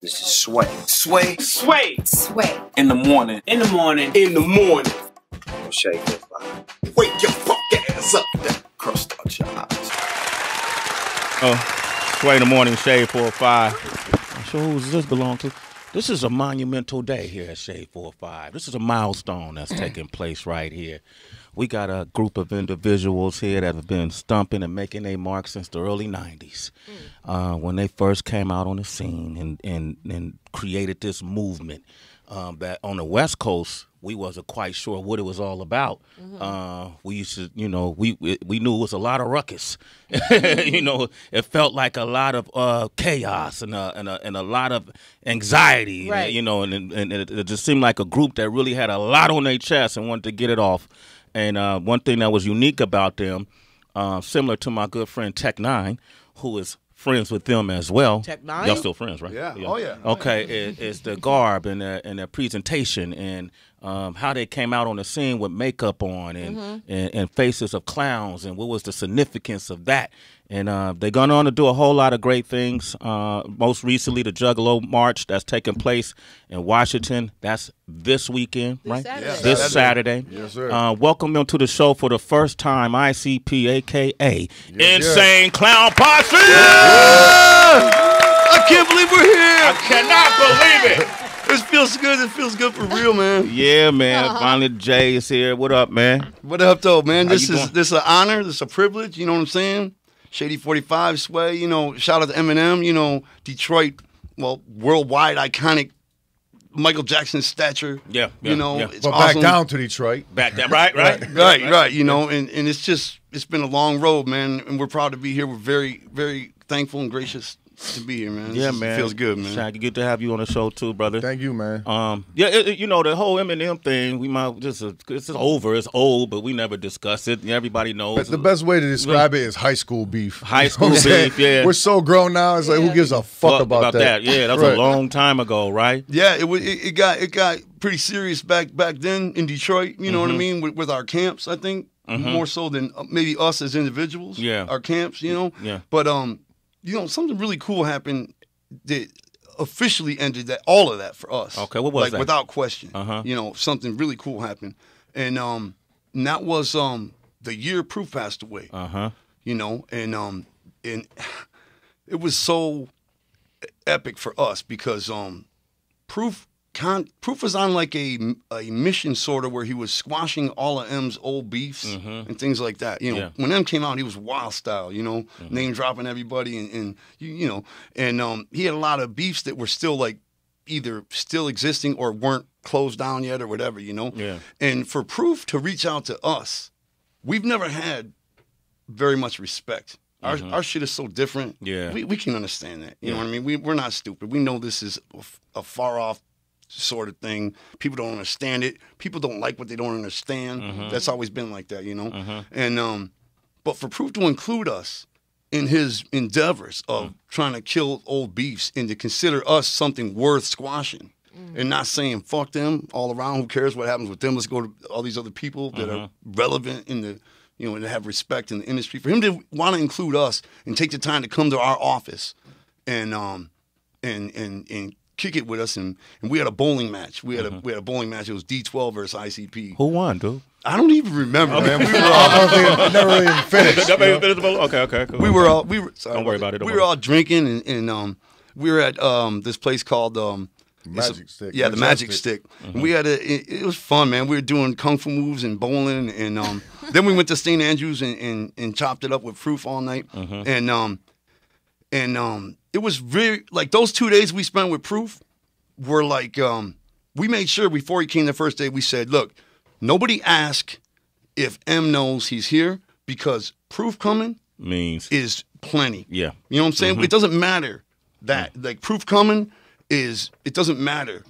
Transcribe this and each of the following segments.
This is Sway. Sway. Sway. Sway. In the morning. In the morning. In the morning. Shade45. Wake your fuck ass up. That crust out your eyes. Oh, Sway in the morning, Shade45. I'm sure who does this belong to? This is a monumental day here at Shade45. This is a milestone that's taking place right here. We got a group of individuals here that have been stumping and making their mark since the early 90s. When they first came out on the scene and created this movement that on the West Coast, we wasn't quite sure what it was all about. We used to, you know, we knew it was a lot of ruckus. You know, it felt like a lot of chaos and a lot of anxiety. Right. You know, and it just seemed like a group that really had a lot on their chest and wanted to get it off. And one thing that was unique about them, similar to my good friend Tech9, who is friends with them as well. Tech9? Y'all still friends, right? Yeah. Oh, yeah. Okay, it's the garb and their presentation and how they came out on the scene with makeup on and faces of clowns and what was the significance of that. And they're going on to do a whole lot of great things. Most recently, the Juggalo March that's taking place in Washington. That's this weekend, right? Saturday. This Saturday. Yes, sir. Welcome them to the show for the first time, ICP, a.k.a. Insane Clown Posse! I can't believe we're here. I cannot believe it! This feels good. It feels good for real, man. Yeah, man. Finally, Jay is here. What up, man? What up, though, man? How This you is an honor. This is a privilege. You know what I'm saying? Shady45, Sway. You know, shout out to Eminem. You know, Detroit. Well, worldwide iconic. Michael Jackson stature. Yeah. You know, yeah. it's But awesome. back down to Detroit. Back down, right? Right. You know, and it's been a long road, man. And we're proud to be here. We're very, very thankful and gracious to be here, man. Yeah, This man. feels good, man. Shaq, good to have you on the show too, brother. Thank you, man. You know, the whole Eminem thing. We might just it's over. It's old, but we never discuss it. Everybody knows. The best way to describe it is high school beef. High You know school what I'm saying? beef, yeah. We're so grown now. It's like, who gives a fuck about that? Yeah, that was Right. a long time ago, right? Yeah, it got pretty serious back then in Detroit. You know what I mean, with our camps. I think more so than maybe us as individuals. Yeah. Our camps. You know. Yeah. But you know, something really cool happened that officially ended all of that for us. Okay, what was like, that? without question. Uh-huh. You know, something really cool happened, and that was the year Proof passed away. You know, and it was so epic for us because Proof was on like a mission sort of where he was squashing all of M's old beefs and things like that. You know, Yeah. when M came out, he was wild style. You know, name dropping everybody and you know, and he had a lot of beefs that were still like either still existing or weren't closed down yet or whatever. You know, Yeah. And for Proof to reach out to us, we've never had very much respect. Our shit is so different. Yeah. We can understand that. You know what I mean? We're not stupid. We know this is a far off sort of thing. People don't understand it. People don't like what they don't understand. That's always been like that, you know? And but for Proof to include us in his endeavors of trying to kill old beefs and to consider us something worth squashing and not saying fuck them all around, who cares what happens with them, let's go to all these other people that are relevant in the, you know, and have respect in the industry. For him to want to include us and take the time to come to our office and kick it with us, and we had a bowling match. We had a bowling match. It was D12 versus ICP. Who won, dude? I don't even remember, man. We were I never really even finished. Okay, cool. sorry, Don't worry about it. We were all drinking, and we were at this place called Magic Stick. Yeah, the Magic Stick. And we had it was fun, man. We were doing kung fu moves and bowling, and then we went to St. Andrews and chopped it up with Proof all night, and it was very like those 2 days we spent with Proof were like we made sure before he came the first day we said, look, nobody ask if M knows he's here because Proof coming Means is plenty. Yeah. You know what I'm saying? It doesn't matter like Proof coming is, it doesn't matter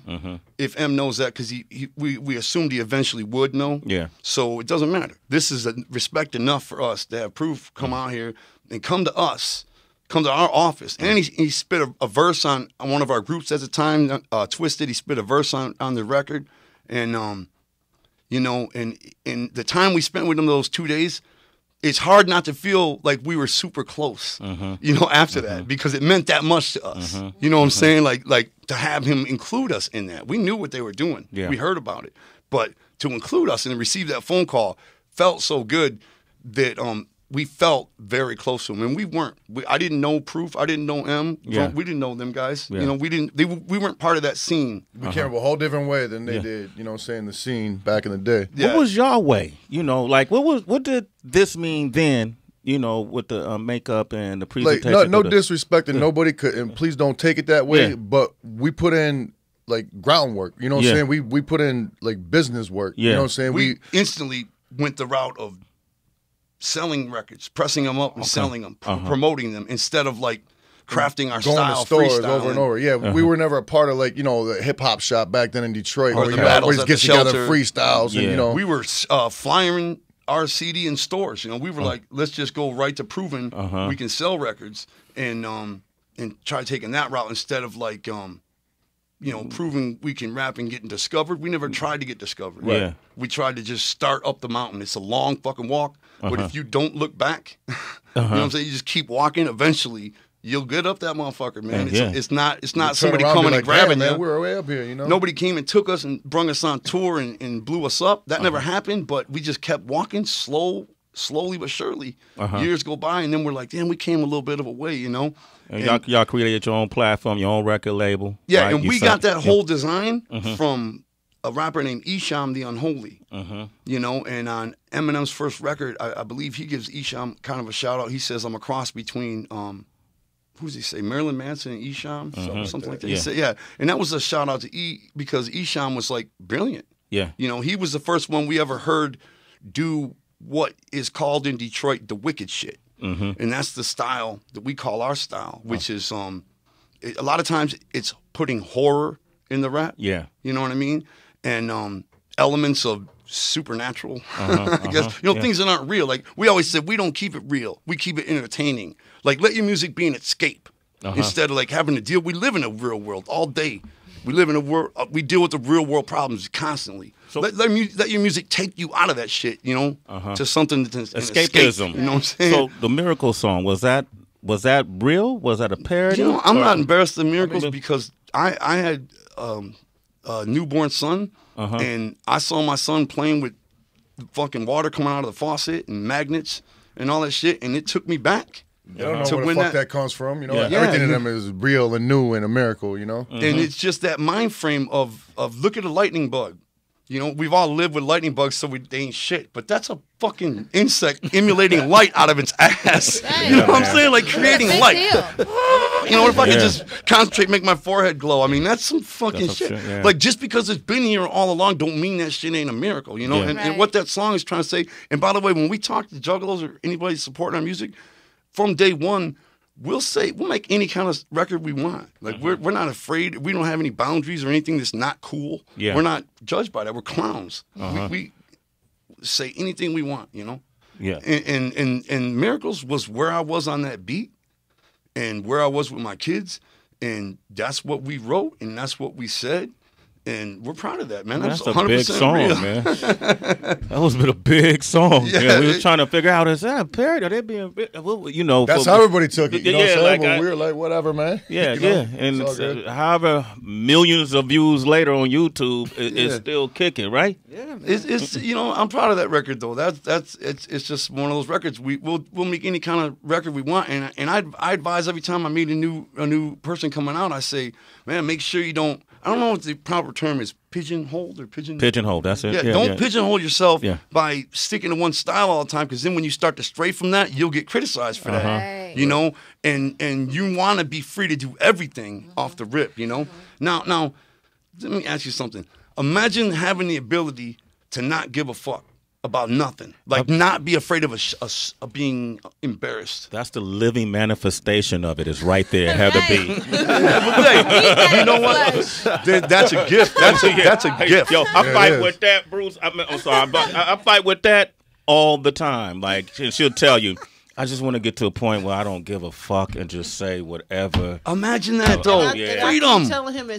if M knows that because we assumed he eventually would know. Yeah. So it doesn't matter. This is respect enough for us to have Proof come out here and come to us, come to our office. And he spit a verse on one of our groups at the time, Twisted. He spit a verse on the record. And, you know, and the time we spent with him those 2 days, it's hard not to feel like we were super close, you know, after that, because it meant that much to us. You know what I'm saying? Like to have him include us in that. We knew what they were doing. Yeah. We heard about it. But to include us and receive that phone call felt so good that we felt very close to him. And we weren't. I didn't know Proof. I didn't know M. Yeah. We didn't know them guys. Yeah. You know, we weren't part of that scene. We came up a whole different way than they did, you know what I'm saying, the scene back in the day. Yeah. What was your way? You know, like what did this mean then? You know, with the makeup and the presentation. Like, no disrespect to nobody, and please don't take it that way. Yeah. But we put in like groundwork. You know what I'm saying? We put in like business work. Yeah. You know what I'm saying? We instantly went the route of selling records, pressing them up and selling them, promoting them, instead of like crafting our going style, to stores over and over. Yeah, we were never a part of like, you know, the hip hop shop back then in Detroit, or where, the you know, battles everybody at gets the together shelter. freestyles. And, you know, we were flying our CD in stores. You know, we were like, let's just go right to proving we can sell records, and try taking that route instead of like you know, proving we can rap and getting discovered. We never tried to get discovered. Yeah. We tried to just start up the mountain. It's a long fucking walk, but if you don't look back, you know what I'm saying? You just keep walking. Eventually, you'll get up that motherfucker, man. It's not somebody coming and grabbing you. We're way up here, you know. Nobody came and took us and brung us on tour and blew us up. That never happened, but we just kept walking slowly but surely. Years go by, and then we're like, damn, we came a little bit of a way, you know. And y'all created your own platform, your own record label. Yeah, right? And we got that whole design from a rapper named Esham the Unholy. You know, and on Eminem's first record, I believe he gives Esham kind of a shout out. He says, I'm a cross between who's he say, Marilyn Manson and Esham, something like that. He said, and that was a shout out to because Esham was like brilliant. Yeah, you know, he was the first one we ever heard do what is called in Detroit the wicked shit. And that's the style that we call our style, which is a lot of times it's putting horror in the rap. Yeah, you know what I mean, and elements of supernatural. I guess you know things that aren't real. Like we always said, we don't keep it real. We keep it entertaining. Like let your music be an escape instead of like having to deal. We live in a real world all day. We live in a world. We deal with the real world problems constantly. So let your music take you out of that shit, you know, to something that's escapism. Escape, you know what I'm saying? So the Miracle song, was that real? Was that a parody? You know, I'm not embarrassed of Miracles because I had a newborn son, and I saw my son playing with fucking water coming out of the faucet and magnets and all that shit, and it took me back. I don't know where the fuck that comes from, you know. Everything in them is real and new and a miracle, you know. And it's just that mind frame of look at a lightning bug. You know, we've all lived with lightning bugs, so they ain't shit. But that's a fucking insect emulating light out of its ass. You know what I'm saying? Like creating light. You know, if I could just concentrate, make my forehead glow. I mean, that's some fucking shit. Like just because it's been here all along, don't mean that shit ain't a miracle. You know, and what that song is trying to say. And by the way, when we talk to Juggalos or anybody supporting our music, from day one, we'll make any kind of record we want. Like we're not afraid. We don't have any boundaries or anything that's not cool. Yeah. We're not judged by that. We're clowns. We say anything we want, you know? Yeah. And Miracles was where I was on that beat and where I was with my kids. And that's what we wrote and that's what we said. And we're proud of that, man. That's a big song, real. Man. That was a big song. Yeah, we were trying to figure out, is that a parody? Are they being, you know? That's how everybody took it. You know what I'm saying? Like we were like, whatever, man. Yeah, you know? And however millions of views later on YouTube, it's still kicking, right? Yeah, it's you know, I'm proud of that record though. It's just one of those records. We'll make any kind of record we want, and I advise every time I meet a new person coming out, I say, man, make sure you don't. I don't know what the proper term is, pigeonholed or pigeonhole. That's it. Yeah, don't pigeonhole yourself by sticking to one style all the time, because then when you start to stray from that, you'll get criticized for that. Right. You know, and you want to be free to do everything off the rip. You know. Now, let me ask you something. Imagine having the ability to not give a fuck about nothing, like not be afraid of being embarrassed. That's the living manifestation of it. Is right there. Have to be. You know what? That's a gift. That's a gift. Yo, I fight with that, Bruce. I'm sorry. I fight with that all the time. Like she'll tell you, I just want to get to a point where I don't give a fuck and just say whatever. Imagine that though. Freedom. I'm telling him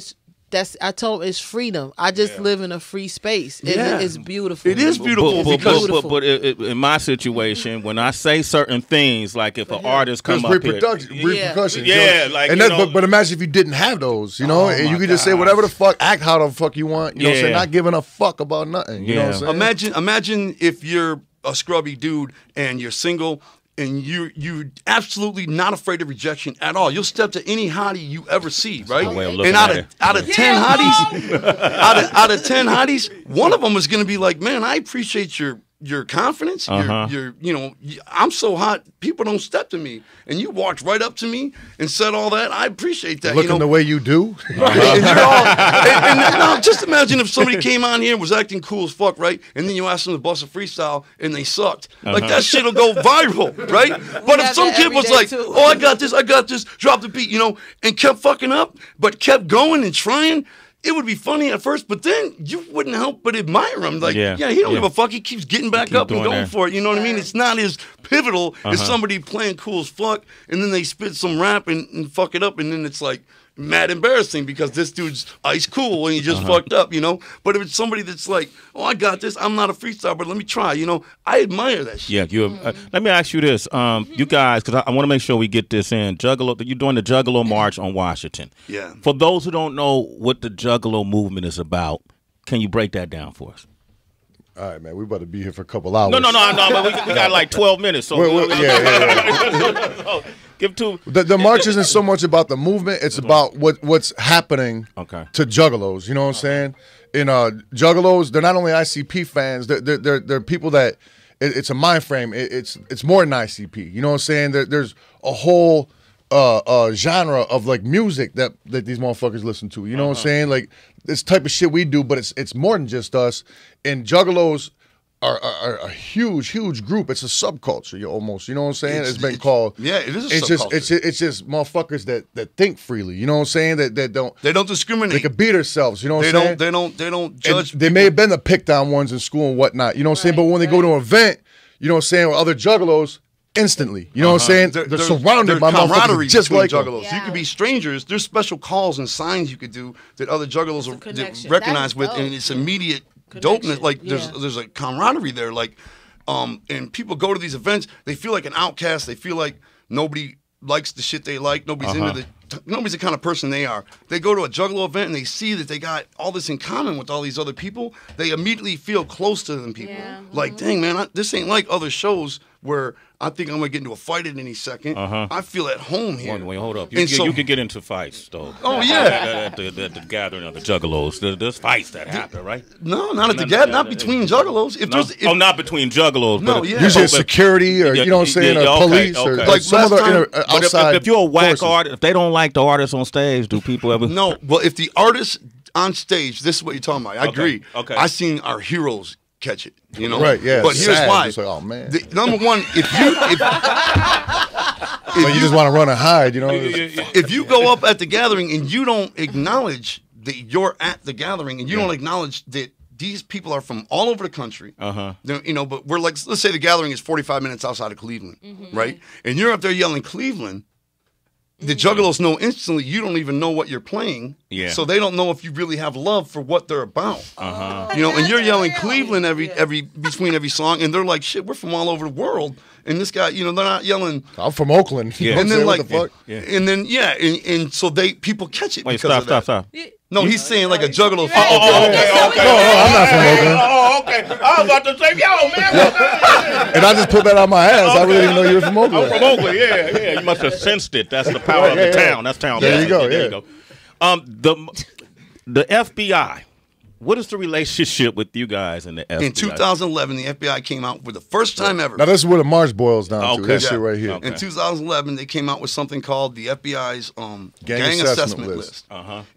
I told him it's freedom. I just live in a free space. It's beautiful. It is beautiful. But in my situation, when I say certain things, like if an artist come up repercussions. Yeah, like but imagine if you didn't have those, you know, and you could just say whatever the fuck, act how the fuck you want, you know what I'm saying, not giving a fuck about nothing. You know what I'm saying? Imagine if you're a scrubby dude and you're single and you're absolutely not afraid of rejection at all. You'll step to any hottie you ever see, right? And out of 10 hotties, out of 10 hotties, one of them is going to be like, man, I appreciate your confidence. Your you know, I'm so hot, people don't step to me. And you walked right up to me and said all that. I appreciate that. Looking the way you do. Right. And you're all, and now just imagine if somebody came on here and was acting cool as fuck, right? And then you asked them to bust a freestyle and they sucked. Like that shit'll go viral, right? But if some kid was like, oh, I got this, drop the beat, you know, and kept fucking up, but kept going and trying, it would be funny at first, but then you wouldn't help but admire him. Like, he don't give a fuck. He keeps getting back up and going for it. You know what I mean? It's not as pivotal as somebody playing cool as fuck, and then they spit some rap and fuck it up, and then it's like mad embarrassing because this dude's ice cool and he just fucked up, you know? But if it's somebody that's like, oh, I got this. I'm not a freestyler, but let me try, you know? I admire that shit. Yeah, let me ask you this. You guys, because I want to make sure we get this in. Juggalo, you're doing the Juggalo March on Washington. Yeah. For those who don't know what the Juggalo movement is about, can you break that down for us? All right, man. We about to be here for a couple hours. No. But we got like 12 minutes. So yeah. Give two. The march isn't so much about the movement; it's about what's happening to Juggalos. You know what I'm saying? In Juggalos, they're not only ICP fans; they're people that it's a mind frame. It's more than ICP. You know what I'm saying? There's a whole genre of like music that these motherfuckers listen to. You know what I'm saying? Like this type of shit we do, but it's more than just us. And Juggalos are a huge group. It's a subculture, almost. You know what I'm saying? It's been called. Yeah, it is a subculture. It's just motherfuckers that think freely. You know what I'm saying? That don't discriminate. They can beat themselves. You know what I'm saying? They don't judge. They may have been the picked on ones in school and whatnot. You know what I'm saying? But when they go to an event, you know what I'm saying, with other Juggalos, instantly. You know what I'm saying? They're surrounded by motherfuckers just like Juggalos. You could be strangers. There's special calls and signs you could do that other Juggalos will recognize with, and it's immediate dopeness. Like there's a camaraderie there. Like, and people go to these events, they feel like an outcast. They feel like nobody likes the shit they like. Nobody's nobody's the kind of person they are. They go to a Juggalo event and they see that they got all this in common with all these other people. They immediately feel close to them people. Yeah. Like, dang, man, this ain't like other shows where I think I'm going to get into a fight at any second. I feel at home here. Wait, hold up. You can get into fights, though. Oh, yeah. At the gathering of the Juggalos. There's fights that happen, right? No, not at the gathering. Not between Juggalos. Not between Juggalos. No, usually security or, you know what I'm saying, or police or like some other outside. If you're a whack artist, if they don't like the artist on stage, do people ever? No. Well, if the artist on stage, this is what you're talking about. I agree. Okay. I seen our heroes catch it, you know? Right, yeah. But here's why. Like, oh, man. Number one, if you just want to run and hide, you know? If you go up at the gathering and you don't acknowledge that you're at the gathering and you don't acknowledge that these people are from all over the country, you know, but we're like, let's say the gathering is 45 minutes outside of Cleveland, right? And you're up there yelling Cleveland. The Juggalos know instantly you don't even know what you're playing, so they don't know if you really have love for what they're about. You know, and you're yelling Cleveland between every song, and they're like, "Shit, we're from all over the world." And this guy, you know, they're not yelling. I'm from Oakland. Yeah. And then like, and then and so people catch it. Wait, because stop. No, he's saying like a Juggalo. Okay. No, I'm not from Oakland. Okay. I was about to say, yo, man. And I just put that on my ass. I really didn't know you were from Oakland. I'm from Oakland, yeah. You must have sensed it. That's the power of the town. That's town. There you go, There you go. The FBI. What is the relationship with you guys and the FBI? In 2011, the FBI came out for the first time ever. Now, this is where the march boils down to. That shit right here. Okay. In 2011, they came out with something called the FBI's gang assessment list.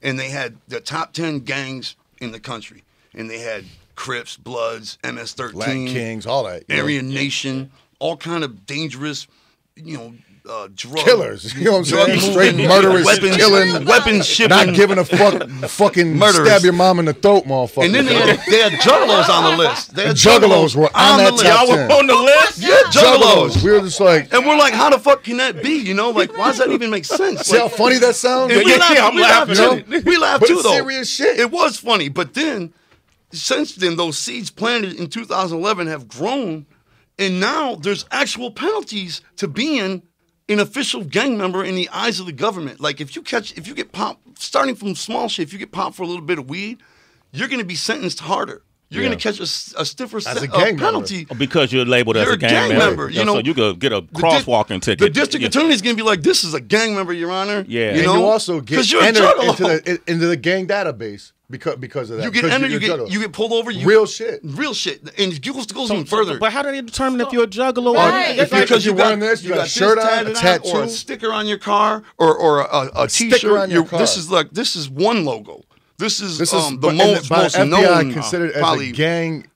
And they had the top 10 gangs in the country. And they had Crips, Bloods, MS-13. Latin Kings, all that. Aryan Nation, all kind of dangerous, you know, drug killers. You know what I'm saying? drug Straight moving, murderers, weapons, weapons shipping, not giving a fuck, fucking Murderers. stab your mom in the throat, motherfucker. And then they had juggalos on the list. They had Juggalos were on that list. top Y'all 10. were on the list? Yeah, juggalos. We were just like, And we're like, how the fuck can that be? You know, like, why does that even make sense? see how Like, funny that sounds? and we laughed, I'm we laughed laughing, too. We laughed But too, it's though. serious shit. It was funny, but then, since then, those seeds planted in 2011 have grown, and now there's actual penalties to being an official gang member in the eyes of the government. Like, if you get popped, starting from small shit, if you get popped for a little bit of weed, you're going to be sentenced harder. You're going to catch a stiffer penalty. Because you're labeled as You're a gang member. You know, so you could get a crosswalking ticket. The district attorney's going to be like, this is a gang member, Your Honor. Yeah. You And know? you also get you're a entered juggalo. into the gang database because of that. You get entered, you get pulled over. Real shit. Real shit. And it goes even further. But how do they determine if you're a juggalo? Right. If because you're wearing this, you got a shirt on, a tattoo, or a sticker on your car, or a T-shirt. sticker on your car. This is one logo. This is the but most FBI known. considered as probably, a gang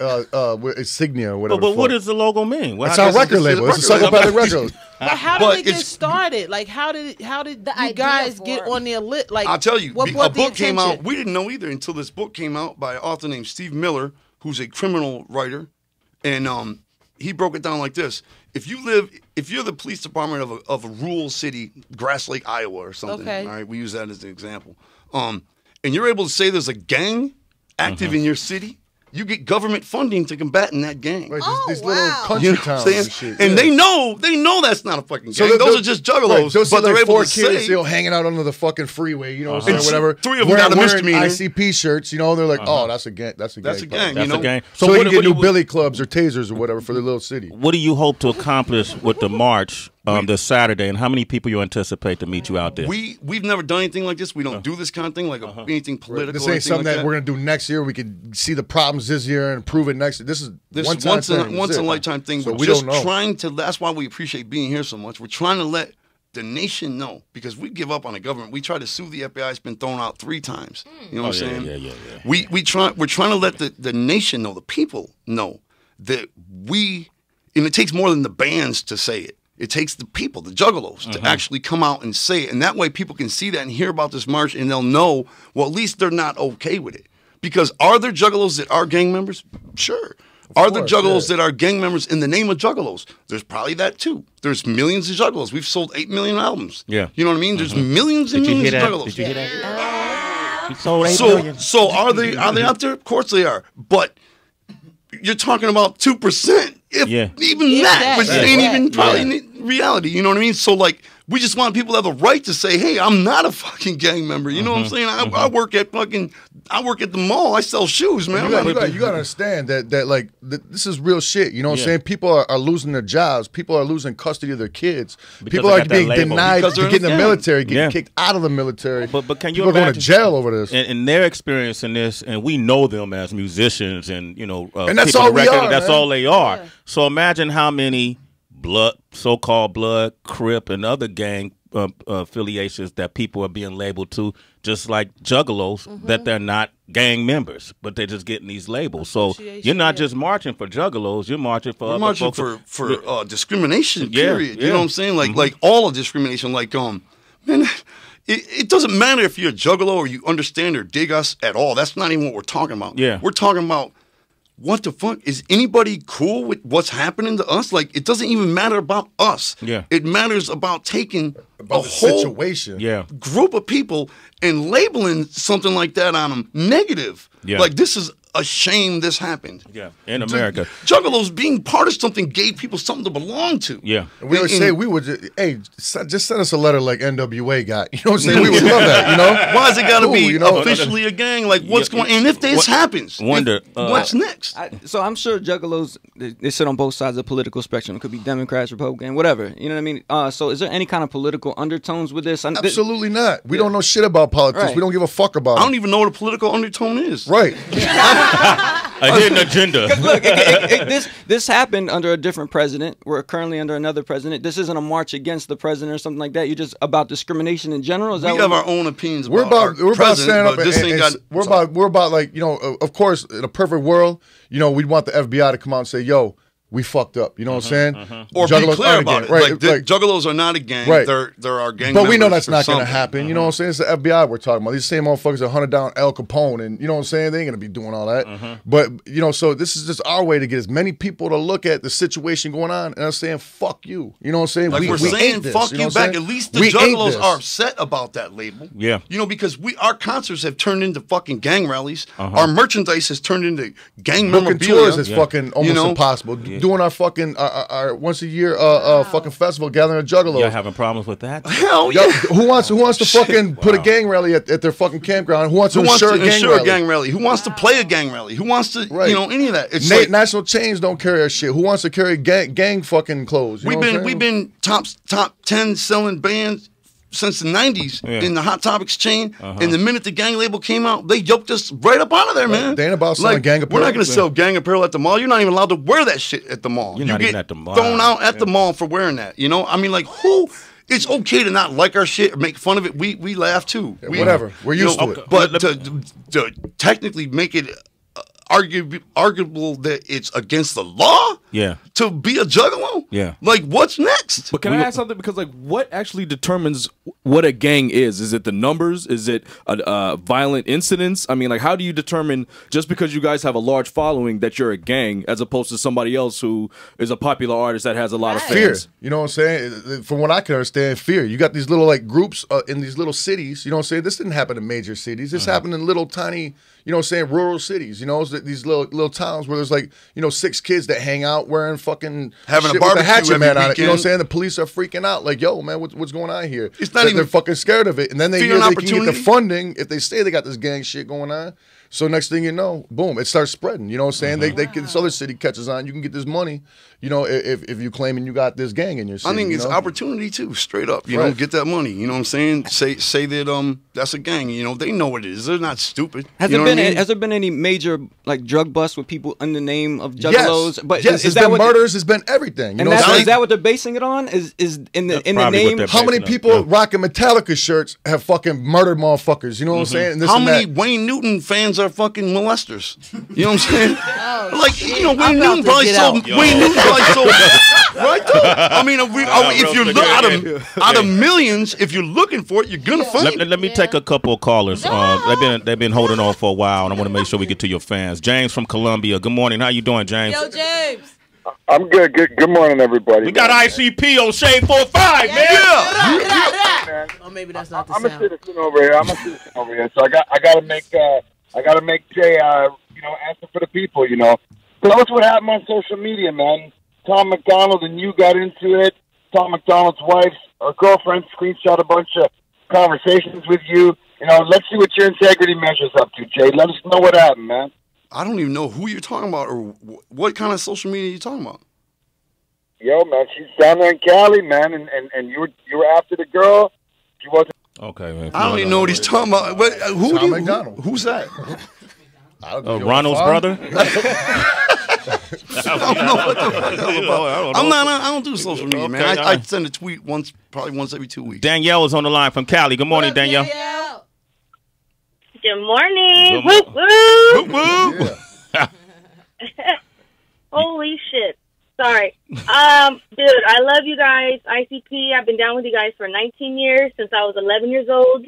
insignia or whatever. But what does the logo mean? Well, It's I our guess record label. It's a psychopathic record. But how But did it get it's- started? Like, how did The you idea guys for get it. on their lit? Like, I'll tell you, what a brought the book came out. attention? We didn't know either until this book came out by an author named Steve Miller, who's a criminal writer, and he broke it down like this: if you're the police department of a rural city, Grass Lake, Iowa, or something. Okay. All right, we use that as an example. And you're able to say there's a gang active in your city, you get government funding to combat in that gang. Right, Oh, these little wow. country You know what I'm towns saying? and shit. And yeah. they know that's not a fucking So gang. they'll- Those are just juggalos, right, they'll see but they're like able four to kids, say, you know, hanging out under the fucking freeway, you know what I'm And saying, whatever. 3 of them got a Wearing misdemeanor. ICP shirts, you know, they're like, oh, that's a gang. That's a gang. That's a gang, That's you know? a gang. So what you do- get what do new you- billy clubs or tasers or whatever for the little city. What do you hope to accomplish with the march this Saturday, and how many people you anticipate to meet you out there? We've never done anything like this. We don't do this kind of thing, like anything political. This or ain't anything something like that we're gonna do next year. We could see the problems this year and improve it next year. This is This once is once in a lifetime thing. So We're we just don't know. trying to. That's why we appreciate being here so much. We're trying to let the nation know, because we give up on the government. We try to sue the FBI. It's been thrown out 3 times. You know what I'm saying? Yeah. We're trying to let the nation know, the people know that and it takes more than the bands to say it. It takes the people, the juggalos, to actually come out and say it. And that way people can see that and hear about this march, and they'll know, well, at least they're not okay with it. Because are there juggalos that are gang members? Sure. Are there juggalos that are gang members in the name of juggalos? There's probably that too. There's millions of juggalos. We've sold 8 million albums. Yeah. You know what I mean? There's millions and Did you millions hear of that? juggalos. Did you hear that? You sold 8 So, million. so are they out there? Of course they are. But you're talking about 2%. Even If that, that. which Yeah. ain't even Yeah. probably in reality. You know what I mean? So like, we just want people to have the right to say, "Hey, I'm not a fucking gang member." You know what I'm saying? I work at the mall. I sell shoes, man. You got to understand that like this is real shit. You know what I'm saying? People are losing their jobs. People are losing custody of their kids. Because People they are got that being label. denied Because to they're get in the in- military, getting Yeah. kicked out of the military. But can you people are going to imagine jail over this? and their experience in this, and we know them as musicians, and And that's people all on we record, are, that's man. all they are. So imagine how many so-called blood, Crip, and other gang affiliations that people are being labeled to, just like juggalos, that they're not gang members, but they're just getting these labels. So you're not just marching for juggalos, you're marching for We're other marching folks. for discrimination. Yeah, Period. yeah. You know what I'm saying? Like all of discrimination. Like man, it doesn't matter if you're a juggalo or you understand or dig us at all. That's not even what we're talking about. Yeah. We're talking about, what the fuck? Is anybody cool with what's happening to us? Like, it doesn't even matter about us. Yeah. It matters about taking About a the whole situation. Yeah. group of people and labeling something like that on them negative. Yeah. Like, this is a shame this happened. Yeah, in America. Juggalos being part of something gave people something to belong to. Yeah. And we always say we would just send us a letter like NWA got. You know what I'm saying? We would love that. You know? Why has it got to Cool, be you know? officially a gang? Like, what's going? And if this happens, what's next? So I'm sure juggalos, they sit on both sides of the political spectrum. It could be Democrats, Republican, whatever. You know what I mean? So is there any kind of political undertones with this? Absolutely not. We don't know shit about politics. Right. We don't give a fuck about it. I don't even know what a political undertone is. Right. A hidden agenda. Look, this happened under a different president. We're currently under another president. This isn't a march against the president or something like that. You're just about discrimination in general. Is that We have our own opinions. We're about standing up. but this ain't got. We're about like, you know, of course, in a perfect world, you know, we'd want the FBI to come out and say, yo, we fucked up. You know what I'm saying? Or Juggalos be clear about it. right? Like, Juggalos are not a gang. Right. They're our gang. But we know members that's not or going to something. happen. You know what I'm saying? It's the FBI we're talking about. These same motherfuckers that hunted down Al Capone, and you know what I'm saying? They ain't going to be doing all that. But you know, so this is just our way to get as many people to look at the situation going on and us saying "fuck you." You know what I'm saying? Like we're saying "fuck you" back. At least the Juggalos are upset about that label. Yeah. You know, because our concerts have turned into fucking gang rallies. Our merchandise has turned into gang memorabilia. Booking tours is fucking almost impossible. Doing our fucking our once a year fucking festival, gathering a Juggalos. Y'all having problems with that? Hell yeah. Who wants to fucking put a gang rally at their fucking campground? Who wants to insure a gang rally? Who wants to play a gang rally? Who wants to you know any of that? It's National chains don't carry our shit. Who wants to carry gang fucking clothes? You we've been top 10 selling bands since the 90s in the Hot Topics chain. And the minute the gang label came out, they yoked us right up out of there, man. They ain't about selling gang apparel. We're not going to sell gang apparel at the mall. You're not even allowed to wear that shit at the mall. You're not even at the mall. Thrown out at the mall for wearing that. You know, I mean, like who? It's okay to not like our shit or make fun of it. We laugh too. Whatever. We're used to it. But to technically make it arguable that it's against the law. Yeah. To be a juggalo. Yeah. Like what's next? But can I ask something? Because like, what actually determines what a gang is? Is it the numbers? Is it violent incidents? I mean, like, how do you determine just because you guys have a large following that you're a gang, as opposed to somebody else who is a popular artist that has a lot of fans? Fear. You know what I'm saying? From what I can understand, fear. You got these little like groups in these little cities. You know what I'm saying? This didn't happen in major cities. This happened in little tiny, you know what I'm saying, rural cities. You know, these little towns where there's like, you know, 6 kids that hang out wearing fucking having shit a barbecue with a hatchet man on it. You know what I'm weekend. saying? The police are freaking out. Like, yo, man, what's going on here? It's not They're fucking scared of it. And then they fear hear and they can get the opportunity. funding if they say they got this gang shit going on. So next thing you know, boom, it starts spreading. You know what I'm saying? This other city catches on. You can get this money, you know, if you claiming you got this gang in your city. I think it's you know? opportunity too, straight up. You know, get that money. You know what I'm saying? Say that that's a gang. You know, they know what it is. They're not stupid. Has you know there been what I mean? has there been any major like drug busts with people in the name of Juggalos? Yes, But yes, is it's that been what murders, it's been everything. You and know what I'm is saying? that what they're basing it on? Is in the probably what name? they're How many basing it people on. rocking Metallica shirts have fucking murdered motherfuckers? You know what I'm saying? And this How and many that. Wayne Newton fans are fucking molesters? You know what I'm saying? Like, you know, I'm Wayne about Newton to probably get sold. out. Wayne Newton probably sold. Right though. I mean, if you're out of millions, if you're looking for it, you're gonna find it. Let me take a couple of callers. They've been holding on for a while, and I want to make sure we get to your fans. James from Columbia. Good morning. How you doing, James? Yo, James. I'm good. Good morning, everybody. We got ICP on Shade45, man. Yeah. Oh, maybe that's not the I'm a sound. citizen over here. So I gotta make Jay you know, answer for the people. You know, so that's what happened on social media, man. Tom McDonald and you got into it. Tom McDonald's wife or girlfriend screenshot a bunch of conversations with you. You know, let's see what your integrity measures up to, Jay. Let us know what happened, man. I don't even know who you're talking about or what kind of social media you're talking about. Yo, man, she's down there in Cali, man, and you were after the girl. She wasn't. Okay, man. I don't even know what he's talking about. Tom McDonald. Who's that? Ronald's brother? I don't know what the fuck that's about. I don't do social media, man. Okay, I send a tweet probably once every 2 weeks. Danielle is on the line from Cali. Good morning, Danielle. Good morning. Good Whoop, Whoop, whoop. Holy shit. Sorry. Dude, I love you guys. ICP, I've been down with you guys for 19 years, since I was 11 years old.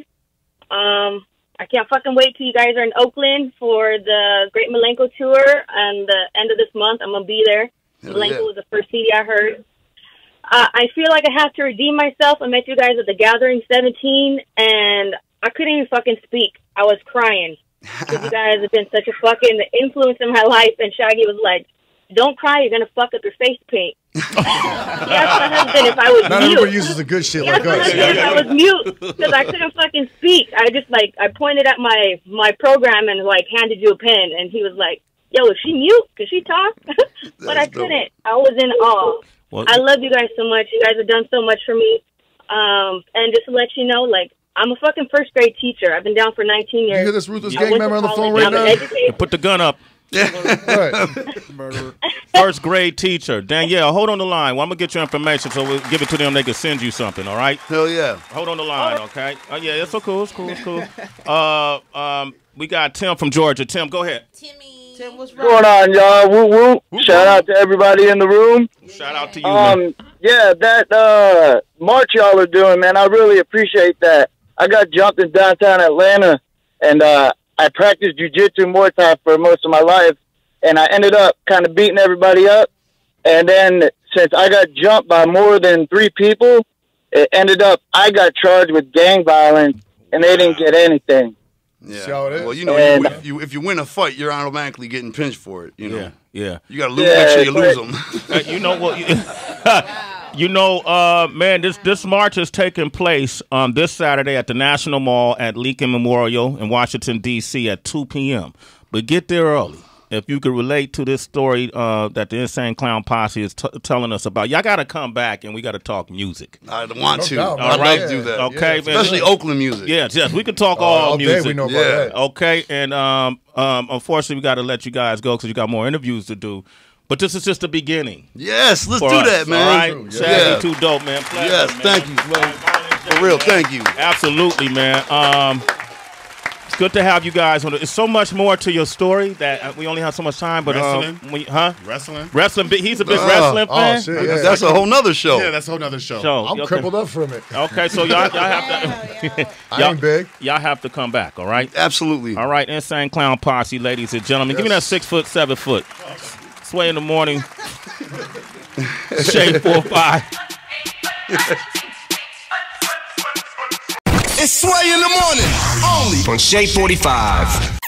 I can't fucking wait till you guys are in Oakland for the Great Malenko tour, and the end of this month, I'm going to be there. Malenko was the first CD I heard. I feel like I have to redeem myself. I met you guys at the Gathering 17, and I couldn't even fucking speak. I was crying. Because you guys have been such a fucking influence in my life, and Shaggy was like, don't cry, you're going to fuck up your face paint. He asked my husband if I was Not mute. everybody uses the good shit He asked like my us. husband if I was mute, because I couldn't fucking speak. I pointed at my program and, like, handed you a pen, and he was like, yo, is she mute? Could she talk? But I couldn't. I was in awe. Well, I love you guys so much. You guys have done so much for me. And just to let you know, like, I'm a fucking first grade teacher. I've been down for 19 years. You hear this ruthless I gang went to member on the phone college. right I'm an now? educator. put the gun up. Right. First grade teacher. Danielle, hold on the line. Well, I'm going to get your information, so we'll give it to them. They can send you something, all right? Hell yeah. Hold on the line, okay? Oh, yeah, it's so cool. It's cool. We got Tim from Georgia. Tim, go ahead. Timmy. Tim, what's What's going on, y'all? Woo woo. Shout out to everybody in the room. Shout out to you, man. Yeah, that march y'all are doing, man, I really appreciate that. I got jumped in downtown Atlanta, and I practiced jiu-jitsu and Muay Thai for most of my life, and I ended up kind of beating everybody up. And then since I got jumped by more than 3 people, it ended up I got charged with gang violence, and they didn't get anything. Yeah. Well, you know, if you win a fight, you're automatically getting pinched for it. You know. Yeah. You got to make sure you lose them. You know what? You know, man, this march is taking place this Saturday at the National Mall at Lincoln Memorial in Washington, D.C. at 2 p.m. But get there early. If you could relate to this story that the Insane Clown Posse is telling us about, y'all got to come back and we got to talk music. I want to. All I'd right. love to do that. Okay, yeah. Especially Oakland music. Yes, we can talk all music. We know about that. Okay, and unfortunately, we got to let you guys go because you got more interviews to do. But this is just the beginning. Yes, let's do that, man. All right, Shad, too dope, man. Pleasure, yes, man. thank you, for real. Thank you. Absolutely, man. It's good to have you guys on. It's so much more to your story that we only have so much time. But wrestling. He's a big wrestling fan. Oh, shit, yeah. That's a whole nother show. Yeah, that's a whole nother show. I'm crippled up from it. Okay, so y'all have to. I ain't big. Y'all have to come back. All right. Absolutely. All right, Insane Clown Posse, ladies and gentlemen. Give me that 6 foot, 7 foot. Sway in the morning. Shade45. It's Sway in the morning, only on Shade45.